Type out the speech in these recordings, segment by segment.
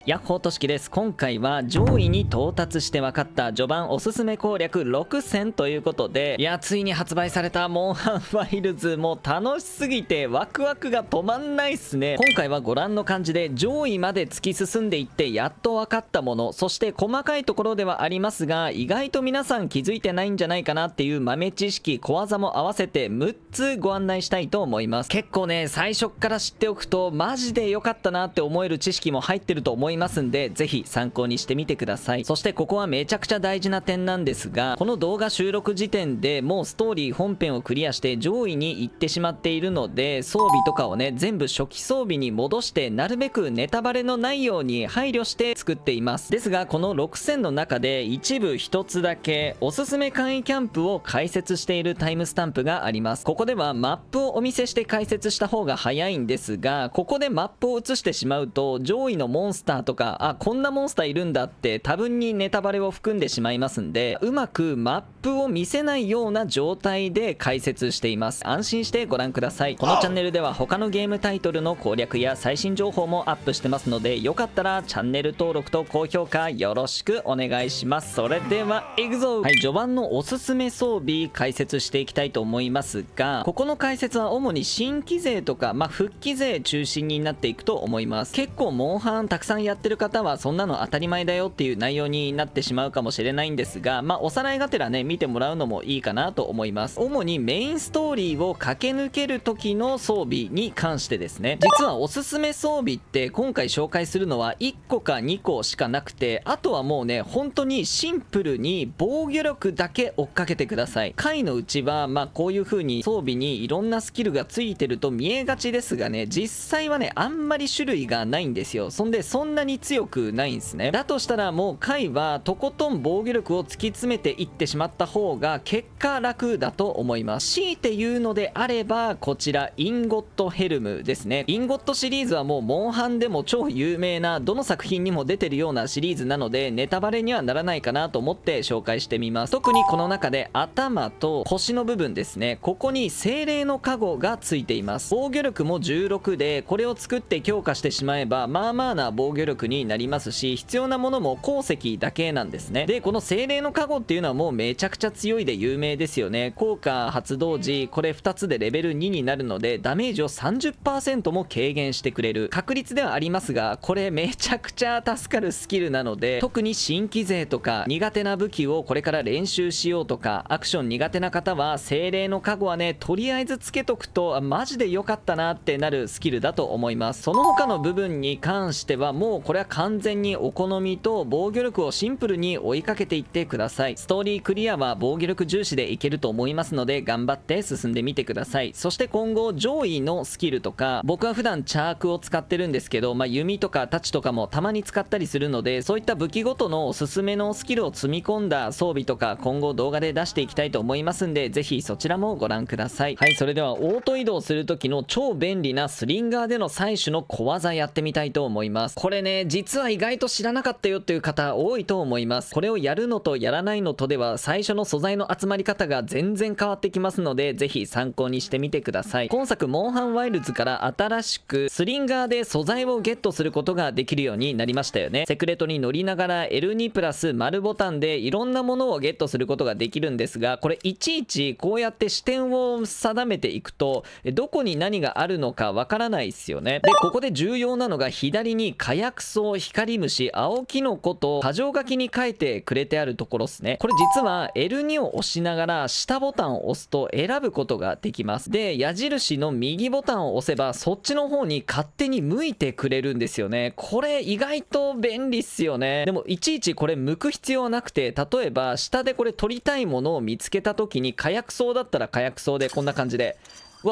ヤッホーとしきです。今回は上位に到達して分かった序盤おすすめ攻略6選ということで、いやついに発売されたモンハンワイルズも楽しすぎてワクワクが止まんないっすね。今回はご覧の感じで上位まで突き進んでいってやっと分かったもの、そして細かいところではありますが意外と皆さん気づいてないんじゃないかなっていう豆知識小技も合わせて6つご案内したいと思います。結構ね最初から知っておくとマジで良かったなって思える知識も入ってると思いますんで、ぜひ参考にしてみてください。そしてここはめちゃくちゃ大事な点なんですが、この動画収録時点でもうストーリー本編をクリアして上位に行ってしまっているので、装備とかをね全部初期装備に戻してなるべくネタバレのないように配慮して作っています。ですがこの6選の中で一部一つだけおすすめ簡易キャンプを解説しているタイムスタンプがあります。ここではマップをお見せして解説した方が早いんですが、ここでマップを映してしまうと上位のモンスターとかこんなモンスターいるんだって多分にネタバレを含んでしまいますんで、うまくマップを見せないような状態で解説しています。安心してご覧ください。このチャンネルでは他のゲームタイトルの攻略や最新情報もアップしてますので、よかったらチャンネル登録と高評価よろしくお願いします。それではいくぞ。はい、序盤のおすすめ装備解説していきたいと思いますが、ここの解説は主に新規勢とか復帰勢中心になっていくと思います。結構モンハンたくさんやってる方はそんなの当たり前だよっていう内容になってしまうかもしれないんですが、おさらいがてらね見てもらうのもいいかなと思います。主にメインストーリーを駆け抜ける時の装備に関してですね、実はおすすめ装備って今回紹介するのは1個か2個しかなくて、あとはもうね本当にシンプルに防御力だけ追っかけてください。回のうちはこういう風に装備にいろんなスキルがついてると見えがちですがね、実際はねあんまり種類がないんですよ。そんでそんなに強くないんですね。だとしたらもう回はとことん防御力を突き詰めていってしまった方が結果楽だと思います。強いて言うのであればこちらインゴットヘルムですね。インゴットシリーズはもうモンハンでも超有名などの作品にも出てるようなシリーズなのでネタバレにはならないかなと思って紹介してみます。特にこの中で頭と腰の部分ですね、ここに精霊の加護がついています。防御力も16でこれを作って強化してしまえばまあまあな防御力になりますし、必要なものも鉱石だけなんですね。でこの精霊の加護っていうのはもうめちゃくちゃ強いで有名ですよね。効果発動時これ2つでレベル2になるのでダメージを 30% も軽減してくれる確率ではありますが、これめちゃくちゃ助かるスキルなので、特に新規勢とか苦手な武器をこれから練習しようとかアクション苦手な方は精霊の加護はねとりあえずつけとくとマジで良かったなってなるスキルだと思います。その他の部分に関してはもうこれは完全にお好みと防御力をシンプルに追いかけていってください。ストーリークリアは防御力重視でいけると思いますので頑張って進んでみてください。そして今後上位のスキルとか、僕は普段チャークを使ってるんですけど、弓とか太刀とかもたまに使ったりするので、そういった武器ごとのおすすめのスキルを積み込んだ装備とか今後動画で出していきたいと思いますんで、ぜひそちらもご覧ください。はい、それではオート移動する時の超便利なスリンガーでの採取の小技やってみたいと思います。これね実は意外と知らなかったよっていう方多いと思います。これをやるのとやらないのとでは最初の素材の集まり方が全然変わってきますので、ぜひ参考にしてみてください。今作モンハンワイルズから新しくスリンガーで素材をゲットすることができるようになりましたよね。セクレトに乗りながら L2 プラス丸ボタンでいろんなものをゲットすることができるんですが、これいちいちこうやって視点を定めていくとどこに何があるのかわからないですよね。でここで重要なのが左に火薬草、光虫、青キノコと箇条書きに書いてくれてあるところですね。これ実は L2 を押しながら下ボタンを押すと選ぶことができます。で矢印の右ボタンを押せばそっちの方に勝手に向いてくれるんですよね。これ意外と便利っすよね。でもいちいちこれ向く必要はなくて、例えば下でこれ取りたいものを見つけた時に火薬草だったら火薬草でこんな感じで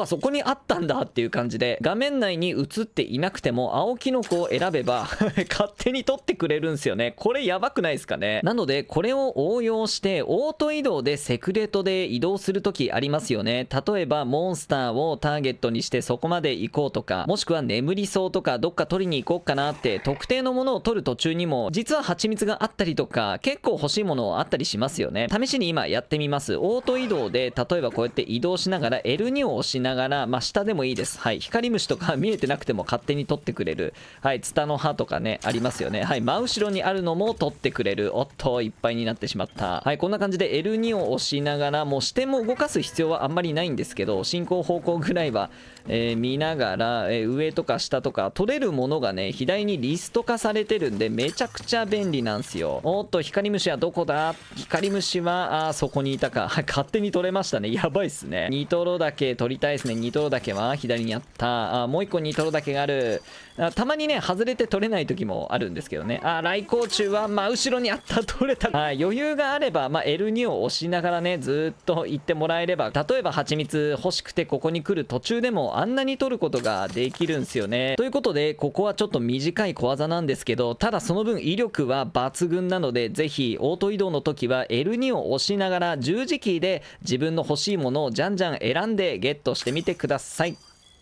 そこにあったんだっていう感じで、画面内に映っていなくても青キノコを選べば勝手に取ってくれるんですよね。これやばくないですかね。なのでこれを応用してオート移動でセクレトで移動する時ありますよね。例えばモンスターをターゲットにしてそこまで行こうとか、もしくは眠りそうとかどっか取りに行こうかなって特定のものを取る途中にも実は蜂蜜があったりとか結構欲しいものあったりしますよね。試しに今やってみます。オート移動で例えばこうやって移動しながら L2 を押ししながら、まあ下でもいいです。はい、光虫とか見えてなくても勝手に取ってくれる、はい、ツタの葉とかねありますよね。はい、真後ろにあるのも取ってくれる。おっといっぱいになってしまった。はい、こんな感じで L2 を押しながら、もう視点も動かす必要はあんまりないんですけど、進行方向ぐらいは、見ながら、上とか下とか取れるものがね左にリスト化されてるんでめちゃくちゃ便利なんですよ。おっと光虫はどこだ。光虫はそこにいたか。勝手に取れましたね。やばいっすね。ニトロ岳取りたいですね。ニトロ岳は左にあった。もう一個ニトロ岳がある。たまにね外れて取れない時もあるんですけどね。来光虫は真後ろにあった。取れた。余裕があれば、L2 を押しながらねずっと行ってもらえれば、例えば蜂蜜欲しくてここに来る途中でもあんなに取ることができるんですよね。ということでここはちょっと短い小技なんですけど、ただその分威力は抜群なので、ぜひオート移動の時は L2 を押しながら十字キーで自分の欲しいものをじゃんじゃん選んでゲットしてみてください。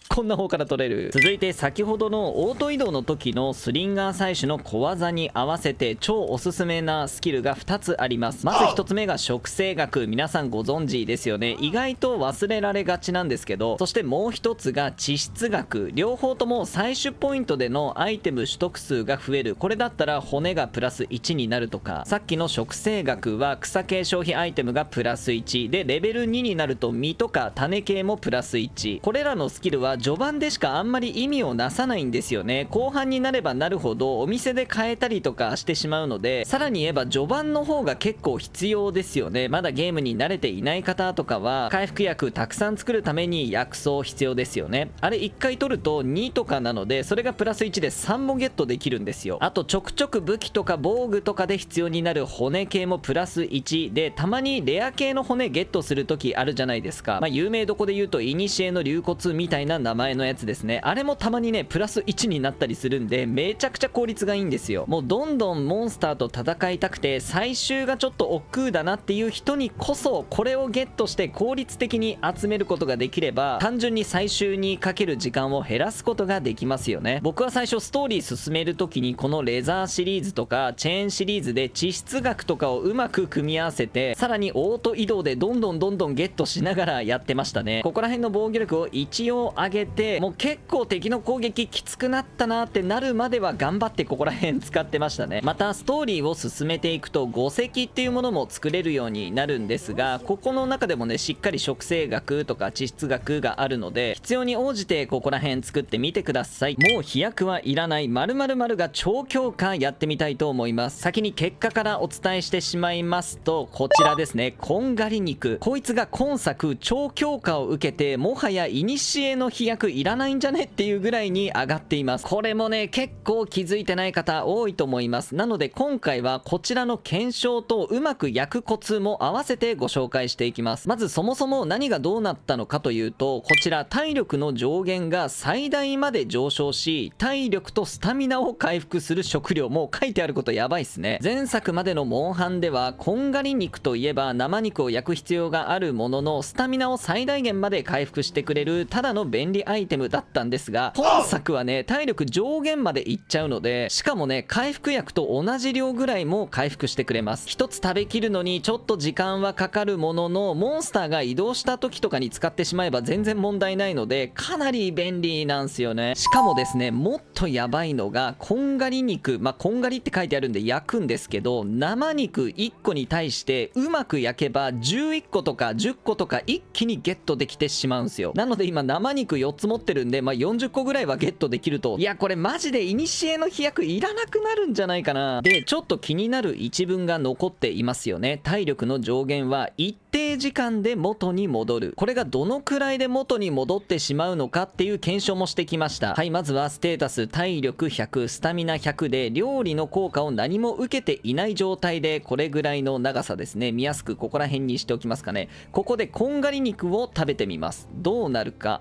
こんな方から取れる。続いて先ほどのオート移動の時のスリンガー採取の小技に合わせて超おすすめなスキルが2つあります。まず1つ目が食生学。皆さんご存知ですよね。意外と忘れられがちなんですけど、そしてもう1つが地質学。両方とも採取ポイントでのアイテム取得数が増える。これだったら骨がプラス1になるとか、さっきの食生学は草系消費アイテムがプラス1で、レベル2になると実とか種系もプラス1。これらのスキルは序盤でしかあんまり意味をなさないんですよね。後半になればなるほどお店で買えたりとかしてしまうので、さらに言えば序盤の方が結構必要ですよね。まだゲームに慣れていない方とかは回復薬たくさん作るために薬草必要ですよね。あれ1回取ると2とかなので、それがプラス1で3もゲットできるんですよ。あとちょくちょく武器とか防具とかで必要になる骨系もプラス1で、たまにレア系の骨ゲットする時あるじゃないですか。有名どこで言うと古の竜骨みたいな名前のやつですね。あれもたまにねプラス1になったりするんで、めちゃくちゃ効率がいいんですよ。もうどんどんモンスターと戦いたくて最終がちょっと億劫だなっていう人にこそ、これをゲットして効率的に集めることができれば、単純に最終にかける時間を減らすことができますよね。僕は最初ストーリー進める時にこのレザーシリーズとかチェーンシリーズで地質学とかをうまく組み合わせて、さらにオート移動でどんどんゲットしながらやってましたね。ここら辺の防御力を一応上げて、もう結構敵の攻撃きつくなったなってなるまでは頑張ってここら辺使ってましたね。またストーリーを進めていくと5石っていうものも作れるようになるんですが、ここの中でもねしっかり食生学とか地質学があるので、必要に応じてここら辺作ってみてください。もう飛躍はいらない〇〇〇が超強化やってみたいと思います。先に結果からお伝えしてしまいますと、こちらですね。こんがり肉、こいつが今作超強化を受けて、もはや古の飛躍いらないんじゃねっていうぐらいに上がっています。これもね結構気づいてない方多いと思います。なので今回はこちらの検証とうまく焼くコツも合わせてご紹介していきます。まずそもそも何がどうなったのかというと、こちら体力の上限が最大まで上昇し、体力とスタミナを回復する食料、もう書いてあることやばいっすね。前作までのモンハンではこんがり肉といえば生肉を焼く必要があるものの、スタミナを最大限まで回復してくれるただの便利アイテムだったんですが、本作はね体力上限までいっちゃうので、しかもね回復薬と同じ量ぐらいも回復してくれます。一つ食べきるのにちょっと時間はかかるものの、モンスターが移動した時とかに使ってしまえば全然問題ないので、かなり便利なんすよね。しかもですね、もっとやばいのがこんがり肉、こんがりって書いてあるんで焼くんですけど、生肉1個に対してうまく焼けば11個とか10個とか一気にゲットできてしまうんすよ。なので今生肉4つ持ってるんで、40個ぐらいはゲットできると、いやこれマジで古の飛躍いらなくなるんじゃないかな。でちょっと気になる一文が残っていますよね。体力の上限は一定時間で元に戻る。これがどのくらいで元に戻ってしまうのかっていう検証もしてきました。はい、まずはステータス体力100スタミナ100で料理の効果を何も受けていない状態で、これぐらいの長さですね。見やすくここら辺にしておきますかね。ここでこんがり肉を食べてみます。どうなるか。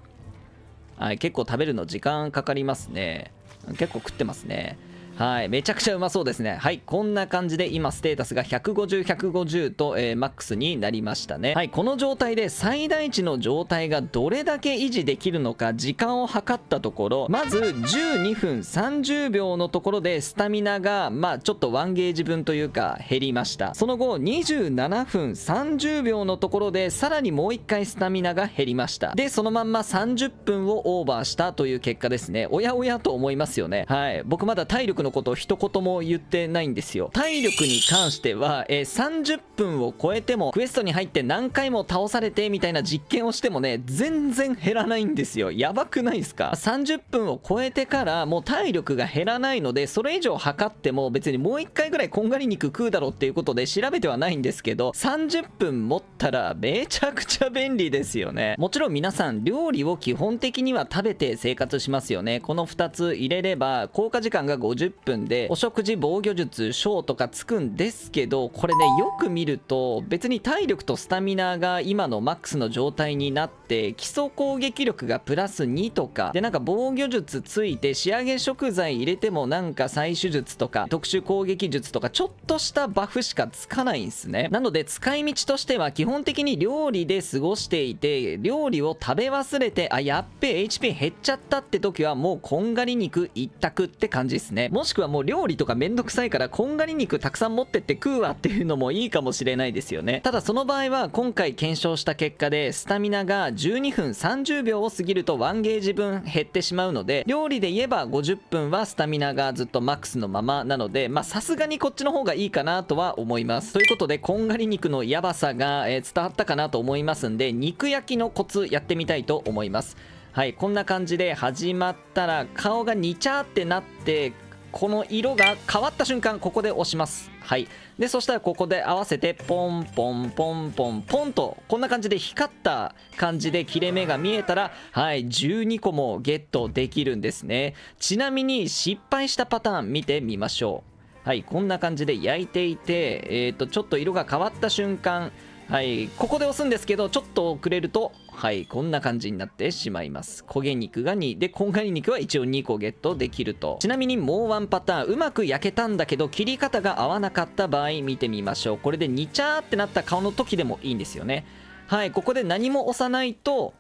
はい、結構食べるの時間かかりますね。結構食ってますね。はい、めちゃくちゃうまそうですね。はい、こんな感じで今ステータスが150、150と、マックスになりましたね。はい、この状態で最大値の状態がどれだけ維持できるのか時間を計ったところ、まず12分30秒のところでスタミナがちょっと1ゲージ分というか減りました。その後27分30秒のところでさらにもう1回スタミナが減りました。でそのまんま30分をオーバーしたという結果ですね。おやおやと思いますよね。はい、僕まだ体力のことを一言も言ってないんですよ。体力に関しては、30分を超えてもクエストに入って何回も倒されてみたいな実験をしてもね、全然減らないんですよ。やばくないですか？ 30 分を超えてからもう体力が減らないので、それ以上測っても別にもう1回ぐらいこんがり肉食うだろうっていうことで調べてはないんですけど、30分持ったらめちゃくちゃ便利ですよね。もちろん皆さん料理を基本的には食べて生活しますよね。この2つ入れれば効果時間が50分でお食事、防御術、小とかつくんですけど、これねよく見ると別に体力とスタミナが今のマックスの状態になって基礎攻撃力がプラス2とかで、なんか防御術ついて仕上げ食材入れてもなんか採取術とか特殊攻撃術とかちょっとしたバフしかつかないんですね。なので使い道としては基本的に料理で過ごしていて、料理を食べ忘れてやっべえ HP 減っちゃったって時はもうこんがり肉一択って感じですね。もしくはもう料理とかめんどくさいからこんがり肉たくさん持ってって食うわっていうのもいいかもしれないですよね。ただその場合は今回検証した結果でスタミナが12分30秒を過ぎると1ゲージ分減ってしまうので、料理で言えば50分はスタミナがずっとマックスのままなので、さすがにこっちの方がいいかなとは思います。ということでこんがり肉のやばさが、伝わったかなと思いますんで、肉焼きのコツやってみたいと思います。はい、こんな感じで始まったら顔がニチャーってなって、この色が変わった瞬間ここで押します。はい、でそしたらここで合わせてポンポンポンポンポンとこんな感じで光った感じで切れ目が見えたら、はい12個もゲットできるんですね。ちなみに失敗したパターン見てみましょう。はい、こんな感じで焼いていて、ちょっと色が変わった瞬間、はい、ここで押すんですけどちょっと遅れると、はい、こんな感じになってしまいます。焦げ肉が2でこんがり肉は一応2個ゲットできると。ちなみにもうワンパターン、うまく焼けたんだけど切り方が合わなかった場合見てみましょう。これでニチャーってなった顔の時でもいいんですよね。はい、ここで何も押さないと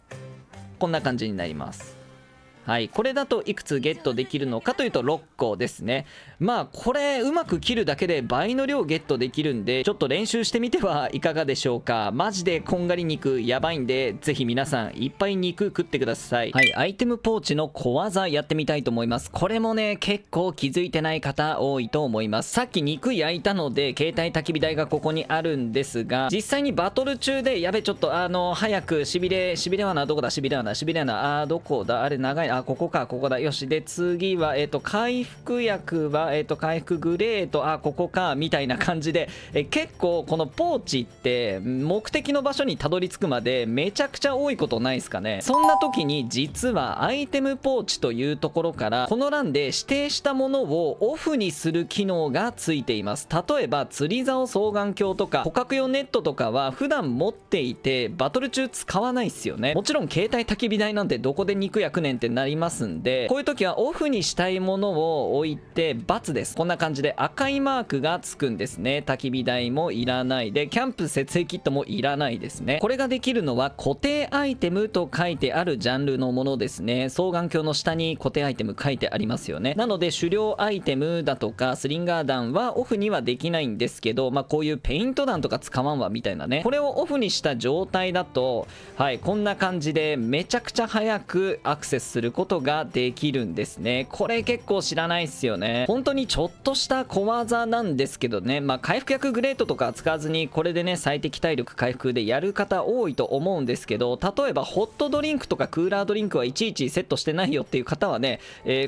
こんな感じになります。はい、これだといくつゲットできるのかというと6個ですね。これうまく切るだけで倍の量ゲットできるんで、ちょっと練習してみてはいかがでしょうか。マジでこんがり肉やばいんで、ぜひ皆さんいっぱい肉食ってください。はい、アイテムポーチの小技やってみたいと思います。これもね結構気づいてない方多いと思います。さっき肉焼いたので携帯焚き火台がここにあるんですが、実際にバトル中でやべちょっと早くしびれはな、どこだ、しびれはな、どこだ、あれ長い、ここか、ここだ、よし。で次は回復薬は回復グレート、ここかみたいな感じで、結構このポーチって目的の場所にたどり着くまでめちゃくちゃ多いことないですかね。そんな時に実はアイテムポーチというところからこの欄で指定したものをオフにする機能がついています。例えば釣り竿双眼鏡とか捕獲用ネットとかは普段持っていてバトル中使わないっすよね。もちろん携帯焚き火台なんてどこで肉焼くねんってなりますんで、こういう時はオフにしたいものを置いて×です。こんな感じで赤いマークがつくんですね。焚き火台もいらないで、キャンプ設営キットもいらないですね。これができるのは固定アイテムと書いてあるジャンルのものですね。双眼鏡の下に固定アイテム書いてありますよね。なので狩猟アイテムだとかスリンガー弾はオフにはできないんですけど、こういうペイント弾とか使わんわみたいなね、これをオフにした状態だと、はい、こんな感じでめちゃくちゃ早くアクセスすることができるんですね。これ結構知らないっすよね。本当にちょっとした小技なんですけどね、回復薬グレートとか使わずにこれでね最適体力回復でやる方多いと思うんですけど、例えばホットドリンクとかクーラードリンクはいちいちセットしてないよっていう方はね、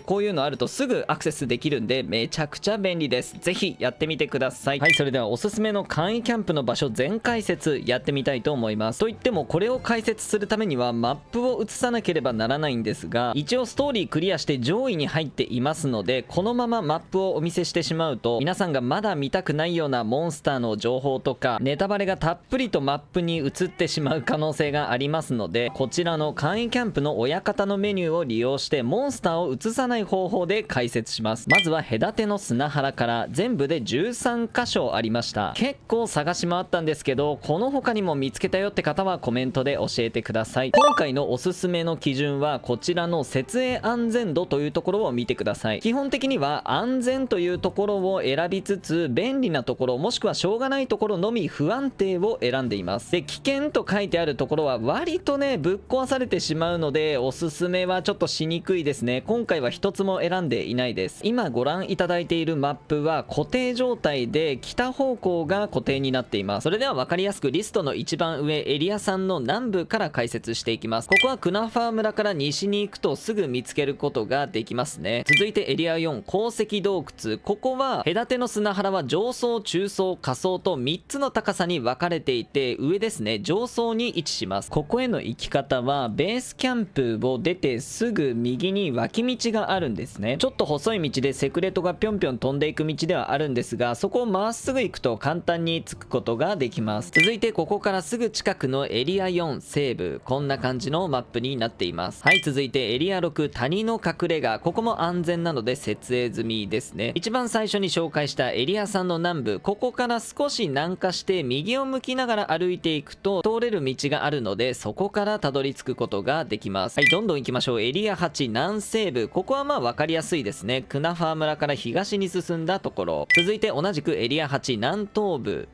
こういうのあるとすぐアクセスできるんでめちゃくちゃ便利です。ぜひやってみてください。はい、それではおすすめの簡易キャンプの場所全解説やってみたいと思います。といってもこれを解説するためにはマップを映さなければならないんですが、が、一応ストーリークリアして上位に入っていますので、このままマップをお見せしてしまうと、皆さんがまだ見たくないようなモンスターの情報とかネタバレがたっぷりとマップに移ってしまう可能性がありますので、こちらの簡易キャンプの親方のメニューを利用してモンスターを移さない方法で解説します。まずは隔ての砂原から。全部で13箇所ありました。結構探し回ったんですけど、この他にも見つけたよって方はコメントで教えてください。今回のおすすめの基準はこちらの設営安全度というところを見てください。基本的には安全というところを選びつつ、便利なところもしくはしょうがないところのみ不安定を選んでいます。で、危険と書いてあるところは割とねぶっ壊されてしまうので、おすすめはちょっとしにくいですね。今回は一つも選んでいないです。今ご覧いただいているマップは固定状態で北方向が固定になっています。それでは分かりやすくリストの一番上エリア3の南部から解説していきます。ここはクナファー村から西に行くとすぐ見つけることができますね。続いてエリア4鉱石洞窟。ここは隔ての砂原は上層、中層、下層と3つの高さに分かれていて、上ですね上層に位置します。ここへの行き方はベースキャンプを出てすぐ右に脇道があるんですね。ちょっと細い道でセクレトがぴょんぴょん飛んでいく道ではあるんですが、そこをまっすぐ行くと簡単に着くことができます。続いてここからすぐ近くのエリア4西部、こんな感じのマップになっています。はい、続いてエリア6谷の隠れ家。ここも安全なので設営済みですね。一番最初に紹介したエリア3の南部、ここから少し南下して右を向きながら歩いていくと通れる道があるので、そこからたどり着くことができます。はい、どんどん行きましょう。エリア8南西部。ここはまあ分かりやすいですね。クナファー村から東に進んだところ。続いて同じくエリア8南東部。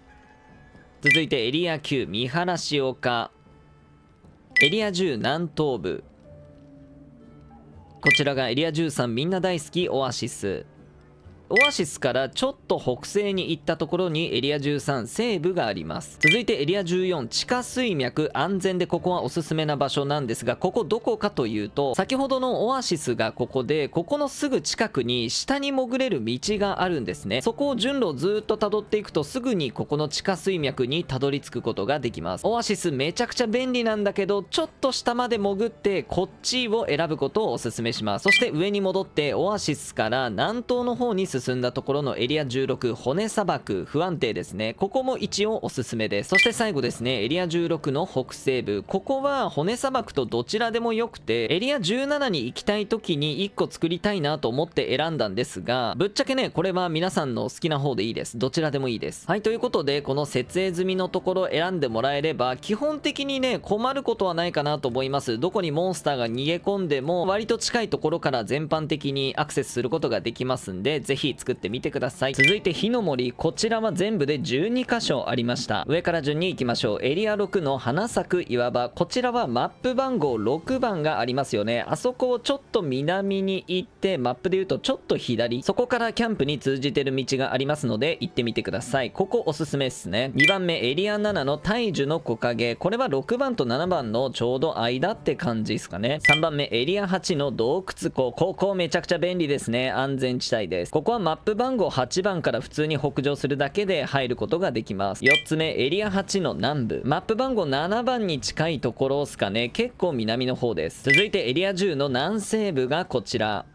続いてエリア9見晴し丘。エリア10南東部。こちらがエリア13みんな大好きオアシス。オアシスからちょっと北西に行ったところにエリア13西部があります。続いてエリア14地下水脈。安全でここはおすすめな場所なんですが、ここどこかというと、先ほどのオアシスがここで、ここのすぐ近くに下に潜れる道があるんですね。そこを順路をずっと辿っていくとすぐにここの地下水脈にたどり着くことができます。オアシスめちゃくちゃ便利なんだけど、ちょっと下まで潜ってこっちを選ぶことをおすすめします。そして上に戻ってオアシスから南東の方に進んだところのエリア16骨砂漠。不安定ですね。ここも一応おすすめです。そして最後ですねエリア16の北西部。ここは骨砂漠とどちらでもよくて、エリア17に行きたい時に1個作りたいなと思って選んだんですが、ぶっちゃけねこれは皆さんの好きな方でいいです。どちらでもいいです。はい、ということでこの設営済みのところ選んでもらえれば基本的にね困ることはないかなと思います。どこにモンスターが逃げ込んでも割と近いところから全般的にアクセスすることができますんで、ぜひ作ってみてください。続いて火の森。こちらは全部で12箇所ありました。上から順に行きましょう。エリア6の花咲く岩場。こちらはマップ番号6番がありますよね。あそこをちょっと南に行ってマップで言うとちょっと左、そこからキャンプに通じてる道がありますので行ってみてください。ここおすすめですね。2番目エリア7の大樹の木陰。これは6番と7番のちょうど間って感じですかね。3番目エリア8の洞窟湖。ここめちゃくちゃ便利ですね。安全地帯です。ここはマップ番号8番から普通に北上するだけで入ることができます。4つ目エリア8の南部。マップ番号7番に近いところですかね。結構南の方です。続いてエリア10の南西部がこちら。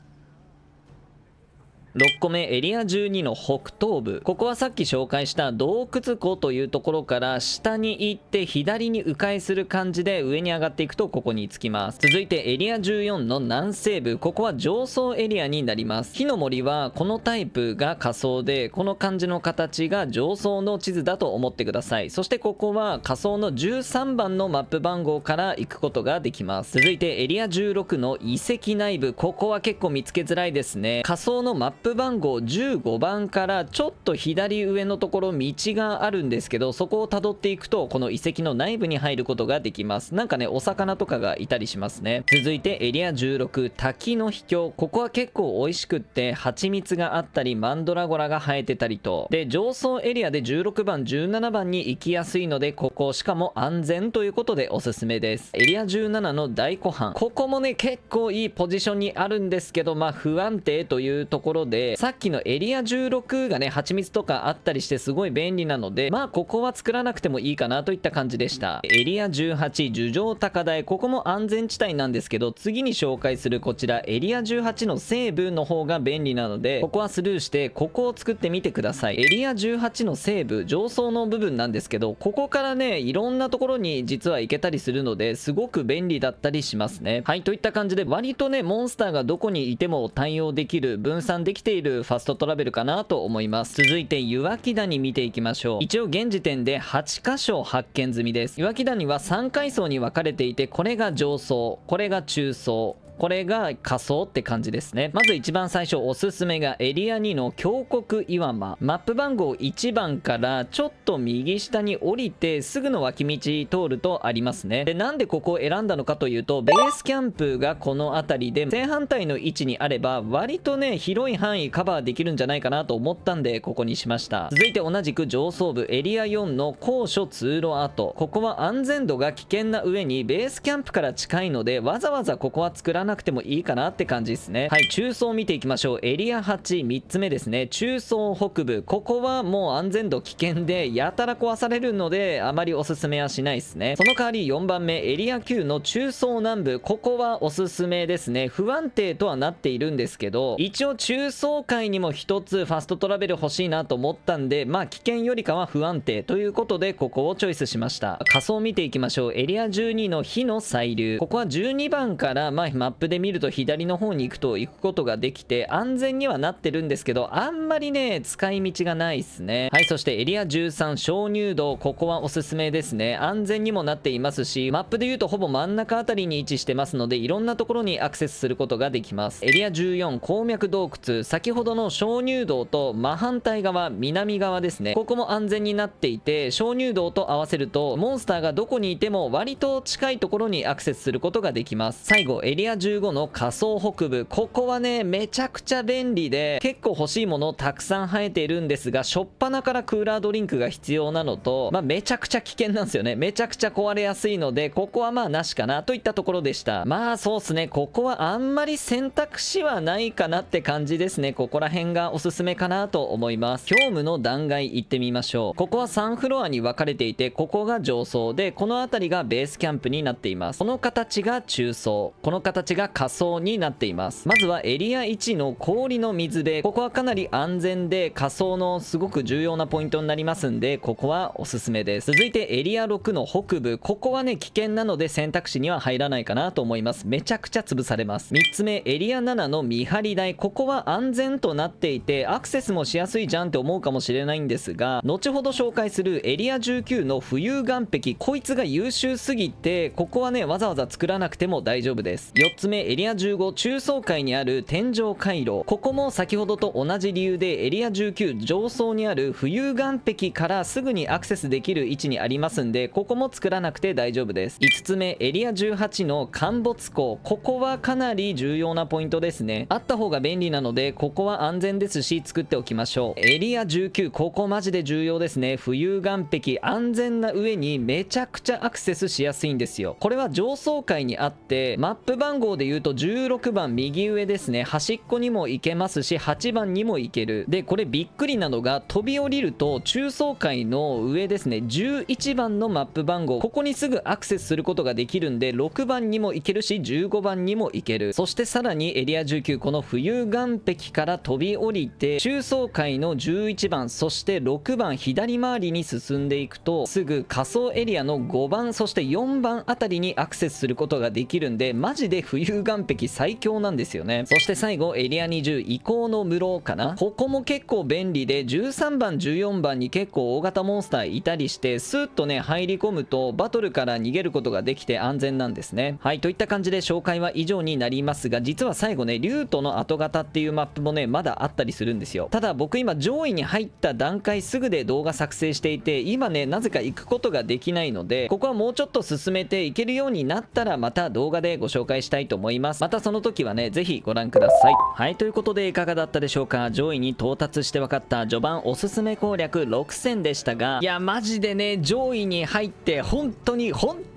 6個目エリア12の北東部。ここはさっき紹介した洞窟湖というところから下に行って左に迂回する感じで上に上がっていくとここに着きます。続いてエリア14の南西部。ここは上層エリアになります。火の森はこのタイプが下層で、この感じの形が上層の地図だと思ってください。そしてここは下層の13番のマップ番号から行くことができます。続いてエリア16の遺跡内部。ここは結構見つけづらいですね。下層のマップ番号15番からちょっと左上のところ道があるんですけど、そこをたどっていくとこの遺跡の内部に入ることができます。なんかねお魚とかがいたりしますね。続いてエリア16滝の秘境。ここは結構美味しくって蜂蜜があったりマンドラゴラが生えてたりと、で上層エリアで16番17番に行きやすいので、ここしかも安全ということでおすすめです。エリア17の大湖畔。ここもね結構いいポジションにあるんですけど、まあ不安定というところで、さっきのエリア16がね蜂蜜とかあったりしてすごい便利なので、まあここは作らなくてもいいかなといった感じでした。エリア18樹上高台、ここも安全地帯なんですけど、次に紹介するこちらエリア18の西部の方が便利なので、ここはスルーしてここを作ってみてください。エリア18の西部上層の部分なんですけど、ここからねいろんなところに実は行けたりするのですごく便利だったりしますね。はい、といった感じで割とねモンスターがどこにいても対応できる、分散できているファストトラベルかなと思います。続いて岩木谷見ていきましょう。一応現時点で8箇所発見済みです。岩木谷は3階層に分かれていて、これが上層、これが中層、これが下層って感じですね。まず一番最初おすすめがエリア2の峡谷岩間、マップ番号1番からちょっと右下に降りてすぐの脇道通るとありますね。で、なんでここを選んだのかというと、ベースキャンプがこの辺りで正反対の位置にあれば割とね広い範囲カバーできるんじゃないかなと思ったんでここにしました。続いて同じく上層部エリア4の高所通路跡、ここは安全度が危険な上にベースキャンプから近いのでわざわざここは作らなくてもいいかなって感じですね。はい、中層見ていきましょう。エリア8、3つ目ですね。中層北部、ここはもう安全度危険でやたら壊されるのであまりおすすめはしないですね。その代わり4番目エリア9の中層南部、ここはおすすめですね。不安定とはなっているんですけど、一応中層階にも一つファストトラベル欲しいなと思ったんで、まあ危険よりかは不安定ということでここをチョイスしました。仮想見ていきましょう。エリア12の火の細流、ここは12番からマップで見ると左の方に行くことができて安全にはなってるんですけど、あんまりね使い道がないですね。はい、そしてエリア13鍾乳洞、ここはおすすめですね。安全にもなっていますし、マップで言うとほぼ真ん中あたりに位置してますのでいろんなところにアクセスすることができます。エリア14鉱脈洞窟、先ほどの鍾乳洞と真反対側、南側ですね、ここも安全になっていて、鍾乳洞と合わせるとモンスターがどこにいても割と近いところにアクセスすることができます。最後エリア15の下層北部、ここはねめちゃくちゃ便利で結構欲しいものたくさん生えているんですが、初っ端からクーラードリンクが必要なのと、めちゃくちゃ危険なんですよね。めちゃくちゃ壊れやすいのでここはまあなしかなといったところでした。まあそうっすね、ここはあんまり選択肢はないかなって感じですね。ここら辺がおすすめかなと思います。教務の断崖行ってみましょう。ここは3フロアに分かれていて、ここが上層でこの辺りがベースキャンプになっています。この形が中層、この形が下層になっています。まずはエリア1の氷の水辺、ここはかなり安全で下層のすごく重要なポイントになりますんでここはおすすめです。続いてエリア6の北部、ここはね危険なので選択肢には入らないかなと思います。めちゃくちゃ潰されます。3つ目エリア7の見張り台、ここは安全となっていてアクセスもしやすいじゃんって思うかもしれないんですが、後ほど紹介するエリア19の浮遊岩壁、こいつが優秀すぎてここはねわざわざ作らなくても大丈夫です。4つ目エリア15中層階にある天井回路、ここも先ほどと同じ理由でエリア19上層にある浮遊岩壁からすぐにアクセスできる位置にありますんでここも作らなくて大丈夫です。5つ目エリア18の陥没口、ここはかなり重要なポイントですね。あった方が便利なのでここは安全ですし作っておきましょう。エリア19、ここマジで重要ですね。浮遊岩壁安全な上にめちゃくちゃアクセスしやすいんですよ。これは上層階にあってマップ番号で言うと16番右上ですね、端っこにも行けますし8番にも行ける。でこれびっくりなのが飛び降りると中層階の上ですね11番のマップ番号、ここにすぐアクセスすることができるんで6番にも行けるし15番にも行ける。そしてさらにエリア19、この浮遊岩壁から飛び降りて中層階の11番そして6番左回りに進んでいくとすぐ仮想エリアの5番そして4番あたりにアクセスすることができるんでマジで浮遊岩壁最強なんですよね。そして最後エリア20移行の室かな、ここも結構便利で13番14番に結構大型モンスターいたりしてスーッとね入り込むとバトルから逃げることができて安全なんですね。はい、といった感じで紹介は以上になりますが、実は最後ねリュートの後型っていうマップもねまだあったりするんですよ。ただ僕今上位に入った段階すぐで動画作成していて今ねなぜか行くことができないのでここはもうちょっと進めていけるようになったらまた動画でご紹介したいと思います。またその時はねぜひご覧ください。はい、ということでいかがだったでしょうか。上位に到達して分かった序盤おすすめ攻略6選でしたが、いやマジでね上位に入って本当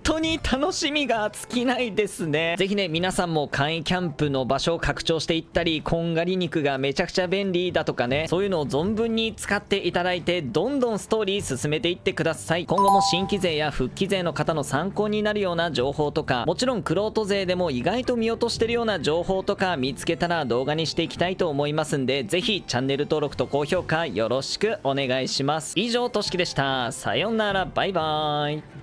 当に楽しみが尽きないですね。ぜひね、皆さんも簡易キャンプの場所を拡張していったり、こんがり肉がめちゃくちゃ便利だとかね、そういうのを存分に使っていただいて、どんどんストーリー進めていってください。今後も新規勢や復帰勢の方の参考になるような情報とか、もちろん玄人勢でも意外と見落としてるような情報とか見つけたら動画にしていきたいと思いますんで、ぜひチャンネル登録と高評価よろしくお願いします。以上、としきでした。さようなら、バイバーイ。